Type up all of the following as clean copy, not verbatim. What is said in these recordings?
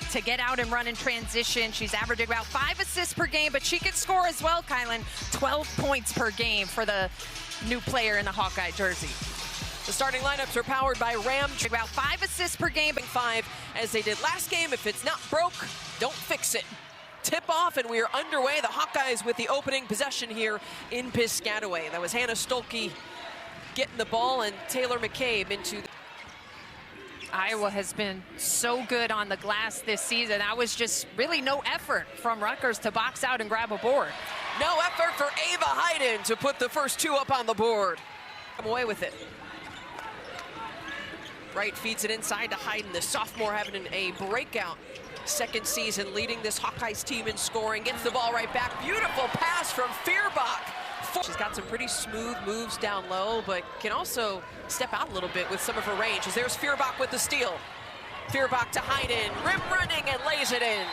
to get out and run in transition. She's averaging about 5 assists per game, but she can score as well, Kylan. 12 points per game for the new player in the Hawkeye jersey. The starting lineups are powered by Ram. About 5 assists per game. 5 as they did last game. If it's not broke, don't fix it. Tip off and we are underway. The Hawkeyes with the opening possession here in Piscataway. That was Hannah Stolke getting the ball and Taylor McCabe into Iowa has been so good on the glass this season. That was just really no effort from Rutgers to box out and grab a board. No effort for Ava Hayden to put the first 2 up on the board. Come away with it. Wright feeds it inside to Hayden, the sophomore having a breakout second season, leading this Hawkeyes team in scoring. Gets the ball right back. Beautiful pass from Feuerbach. She's got some pretty smooth moves down low, but can also step out a little bit with some of her range. As there's Feuerbach with the steal. Feuerbach to Hayden, rim running and lays it in.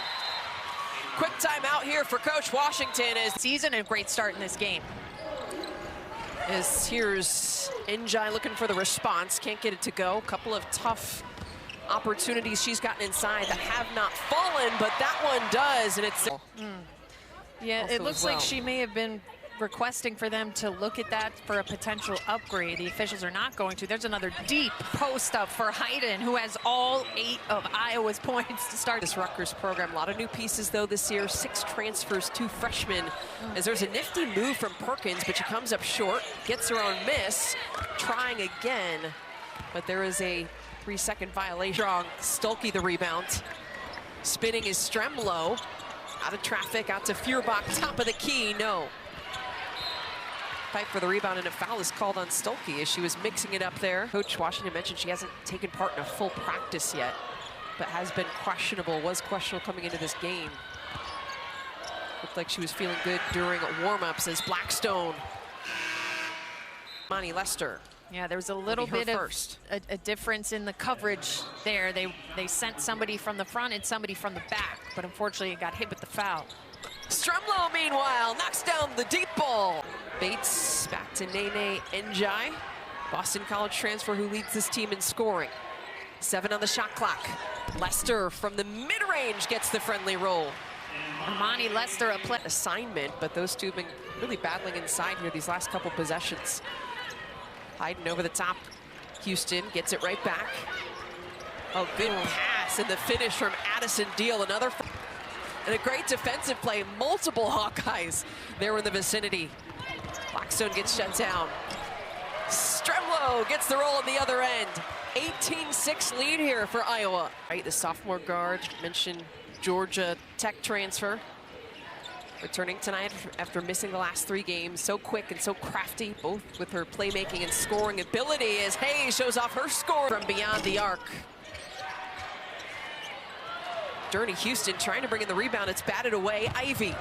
Quick timeout here for Coach Washington as season and a great start in this game. As here's Njai looking for the response, can't get it to go. Couple of tough opportunities she's gotten inside that have not fallen, but that one does, and it's Yeah, also it looks like she may have been requesting for them to look at that for a potential upgrade. The officials are not going to. There's another deep post up for Hayden, who has all 8 of Iowa's points to start this Rutgers program. A lot of new pieces though this year. 6 transfers, 2 freshmen. As there's a nifty move from Perkins, but she comes up short, gets her own miss, trying again, but there is a 3-second violation. Strong, Stolke the rebound. Spinning is Stremlow. Out of traffic, out to Feuerbach, top of the key, no. Fight for the rebound, and a foul is called on Stolke as she was mixing it up there. Coach Washington mentioned she hasn't taken part in a full practice yet, but has been questionable, was questionable coming into this game. Looked like she was feeling good during warm-ups as Blackstone. Monty Lester. Yeah, there was a little bit of a difference in the coverage there. They sent somebody from the front and somebody from the back, but unfortunately it got hit with the foul. Stremlow, meanwhile, knocks down the deep ball. Bates back to Nene Njai, Boston College transfer who leads this team in scoring. 7 on the shot clock. Lester from the mid-range gets the friendly roll. Armani Lester a play assignment, but those two have been really battling inside here these last couple possessions. Hayden over the top. Houston gets it right back. Oh, good pass, and the finish from Addison Deal. Another, and a great defensive play. Multiple Hawkeyes there in the vicinity. Blackstone gets shut down. Stremlow gets the roll on the other end. 18-6 lead here for Iowa. Right, the sophomore guard, mentioned Georgia Tech transfer. Returning tonight after missing the last 3 games. So quick and so crafty, both with her playmaking and scoring ability, as Hayes shows off her score from beyond the arc. Journey Houston trying to bring in the rebound. It's batted away. Ivy.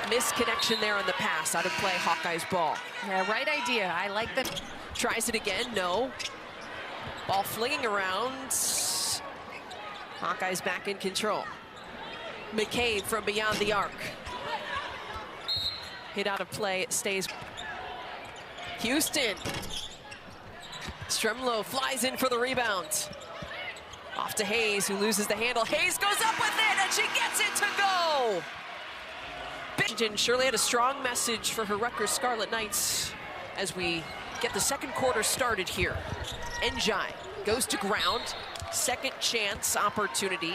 Misconnection there on the pass. Out of play, Hawkeyes ball. Yeah, right idea. I like that. Tries it again, no. Ball flinging around. Hawkeyes back in control. McCabe from beyond the arc. Hit out of play, it stays. Houston. Stremlow flies in for the rebound. Off to Hayes, who loses the handle. Hayes goes up with it, and she gets it to go! Washington surely had a strong message for her Rutgers Scarlet Knights as we get the second quarter started here. Njai goes to ground. Second chance opportunity.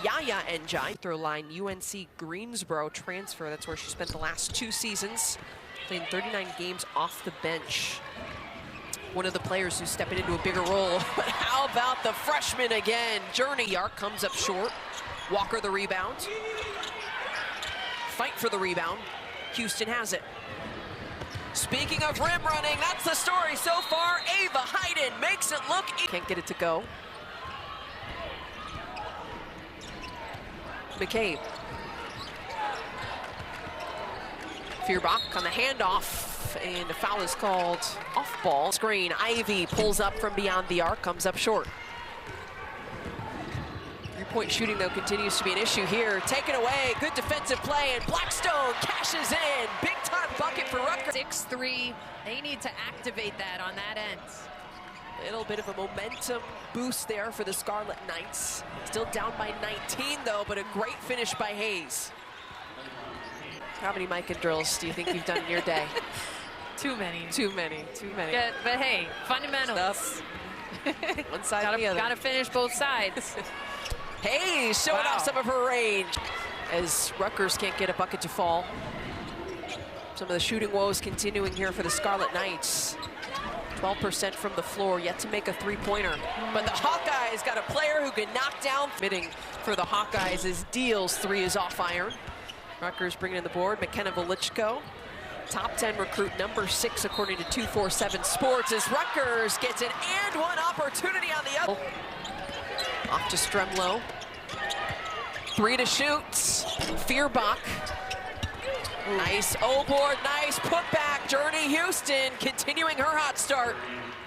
Yaya Njai, throw line, UNC Greensboro transfer. That's where she spent the last 2 seasons, playing 39 games off the bench. One of the players who's stepping into a bigger role. But how about the freshman again? Journey Yark comes up short. Walker the rebound. Fight for the rebound. Houston has it. Speaking of rim running, that's the story so far. Ava Hayden makes it look easy. Can't get it to go. McCabe. Feuerbach on the handoff, and the foul is called off ball. Screen, Ivy pulls up from beyond the arc, comes up short. 3-point shooting, though, continues to be an issue here. Taken away, good defensive play, and Blackstone cashes in. Big-time bucket for Rutgers. 6-3, they need to activate that on that end. Little bit of a momentum boost there for the Scarlet Knights. Still down by 19 though, but a great finish by Hayes. How many Micah drills do you think you've done in your day? Too many. Too many. Yeah, but hey, fundamentals. One side or the other. Gotta finish both sides. Hayes showing off some of her range as Rutgers can't get a bucket to fall. Some of the shooting woes continuing here for the Scarlet Knights. 12% from the floor, yet to make a three-pointer. But the Hawkeyes got a player who can knock down. Fitting for the Hawkeyes as Deal's three is off iron. Rutgers bringing in the board, McKenna Velichko. Top 10 recruit, number 6 according to 247 Sports, as Rutgers gets an and one opportunity on the other. Off to Stremlow. 3 to shoot. Feuerbach. Nice O-board, nice putback. Journey Houston continuing her hot start.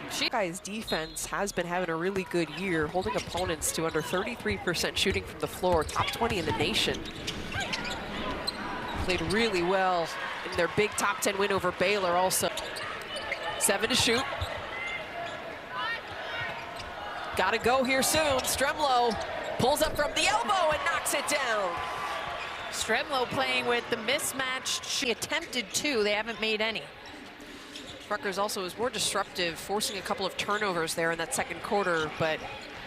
Hawkeyes defense has been having a really good year, holding opponents to under 33% shooting from the floor, top 20 in the nation. Played really well in their big top 10 win over Baylor also. 7 to shoot. Gotta go here soon. Stremlow pulls up from the elbow and knocks it down. Stremlow playing with the mismatched. She attempted 2, they haven't made any. Rutgers also was more disruptive, forcing a couple of turnovers there in that second quarter, but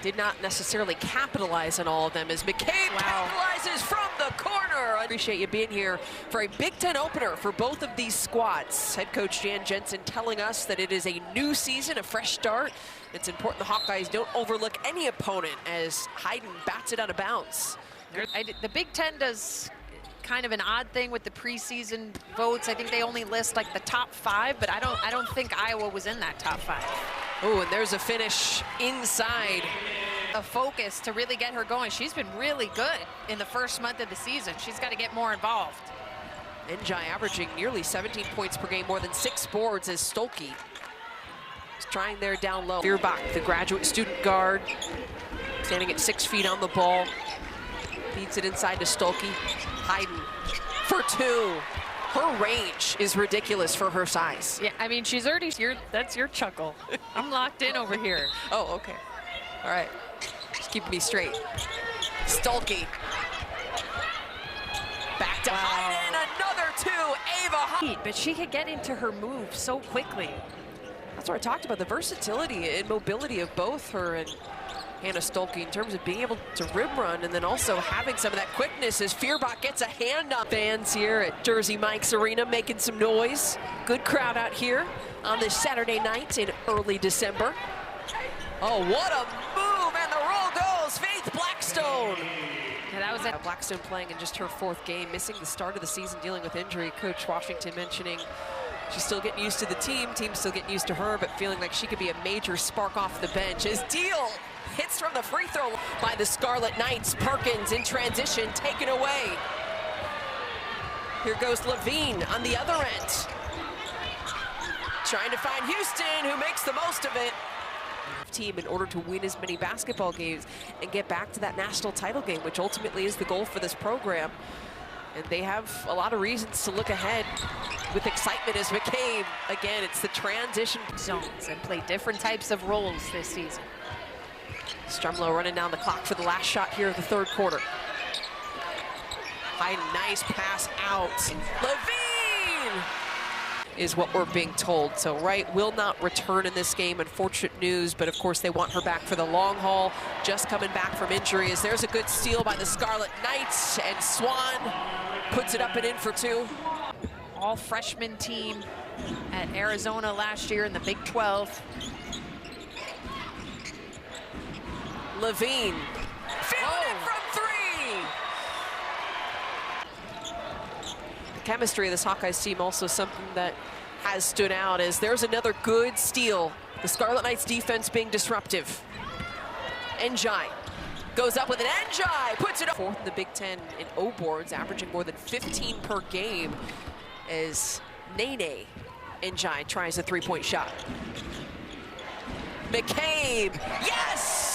did not necessarily capitalize on all of them as McCabe capitalizes from the corner. I appreciate you being here for a Big Ten opener for both of these squads. Head coach Jan Jensen telling us that it is a new season, a fresh start. It's important the Hawkeyes don't overlook any opponent as Hayden bats it out of bounds. The Big Ten does kind of an odd thing with the preseason votes. I think they only list like the top 5, but I don't think Iowa was in that top 5. Oh, and there's a finish inside. A focus to really get her going. She's been really good in the first month of the season. She's got to get more involved. Njai averaging nearly 17 points per game, more than 6 boards as Stolke is trying there down low. Feuerbach, the graduate student guard, standing at 6 feet on the ball. Feeds it inside to Stolke. Hayden for 2. Her range is ridiculous for her size. Yeah, I mean, she's already here. That's your chuckle. I'm locked in over here. Oh, okay. All right. Just keep me straight. Stolke. Back to Hayden. Another 2. Ava. But she could get into her move so quickly. That's what I talked about, the versatility and mobility of both her and Hannah Stolke in terms of being able to rim run and then also having some of that quickness as Feuerbach gets a hand on fans here at Jersey Mike's Arena making some noise. Good crowd out here on this Saturday night in early December. Oh, what a move, and the roll goes Faith Blackstone. Yeah, that was it. Blackstone playing in just her 4th game, missing the start of the season, dealing with injury. Coach Washington mentioning she's still getting used to the team's still getting used to her, but feeling like she could be a major spark off the bench as Deal hits from the free throw by the Scarlet Knights. Perkins in transition, taken away. Here goes Levine on the other end. Trying to find Houston, who makes the most of it. Team in order to win as many basketball games and get back to that national title game, which ultimately is the goal for this program. And they have a lot of reasons to look ahead with excitement as McCabe. Again, it's the transition zones and play different types of roles this season. Stremlow running down the clock for the last shot here of the 3rd quarter. Hayden, nice pass out. Levine is what we're being told. So Wright will not return in this game. Unfortunate news, but of course they want her back for the long haul. Just coming back from injury as there's a good steal by the Scarlet Knights, and Swan puts it up and in for 2. All freshman team at Arizona last year in the Big 12. Levine, feeling it from 3. The chemistry of this Hawkeyes team also something that has stood out as there's another good steal. The Scarlet Knights defense being disruptive. Njai goes up with an Njai, puts it up. 4th in the Big Ten in O-boards, averaging more than 15 per game as Nene Njai tries a 3-point shot. McCabe, yes!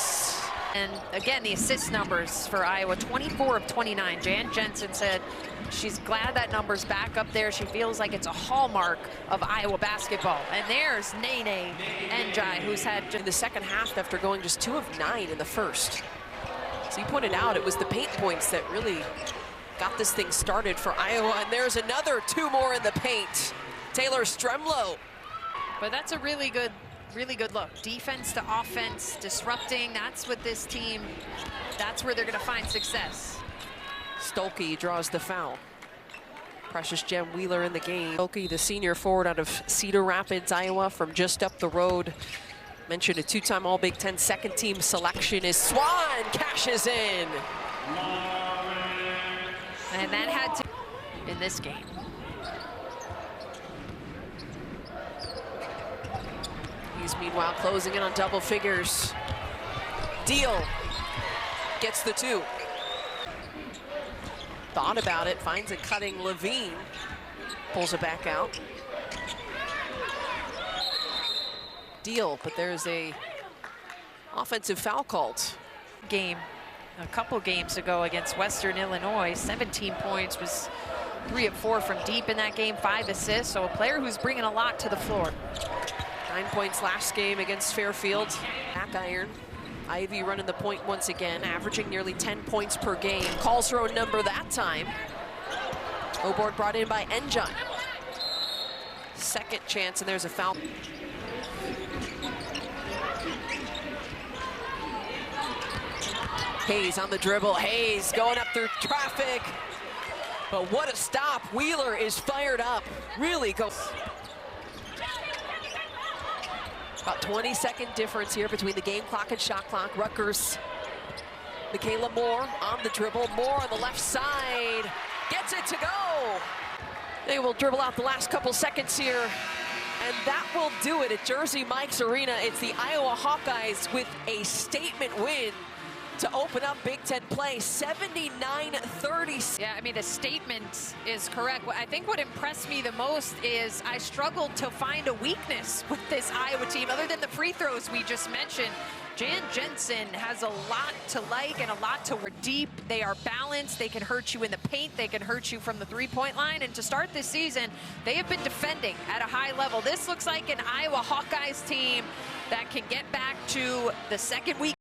And again, the assist numbers for Iowa, 24 of 29. Jan Jensen said she's glad that number's back up there. She feels like it's a hallmark of Iowa basketball. And there's Nene Njai, who's had in the second half after going just 2 of 9 in the first. So you pointed out it was the paint points that really got this thing started for Iowa. And there's another 2 more in the paint. Taylor Stremlow. But that's a really good look. Defense to offense, disrupting. That's what this team, that's where they're going to find success. Stolke draws the foul. Precious Jem Wheeler in the game. Stolke, the senior forward out of Cedar Rapids, Iowa, from just up the road. Mentioned a 2-time All-Big Ten second team selection is Swan cashes in. And that had to in this game. He's meanwhile closing in on double figures. Deal gets the 2. Thought about it, finds a cutting Levine. Pulls it back out. Deal, but there's a offensive foul called. Game a couple games ago against Western Illinois, 17 points, was 3 of 4 from deep in that game, 5 assists. So a player who's bringing a lot to the floor. 9 points last game against Fairfield. Back iron. Ivy running the point once again, averaging nearly 10 points per game. Calls her own number that time. O-board brought in by Njai. Second chance, and there's a foul. Hayes on the dribble. Hayes going up through traffic. But what a stop. Wheeler is fired up. Really goes. About 20-second difference here between the game clock and shot clock. Rutgers, Michaela Moore on the dribble. Moore on the left side. Gets it to go. They will dribble out the last couple seconds here. And that will do it at Jersey Mike's Arena. It's the Iowa Hawkeyes with a statement win to open up Big Ten play, 79-30. Yeah, I mean, the statement is correct. I think what impressed me the most is I struggled to find a weakness with this Iowa team, other than the free throws we just mentioned. Jan Jensen has a lot to like and a lot to work deep. They are balanced. They can hurt you in the paint. They can hurt you from the three-point line. And to start this season, they have been defending at a high level. This looks like an Iowa Hawkeyes team that can get back to the second week.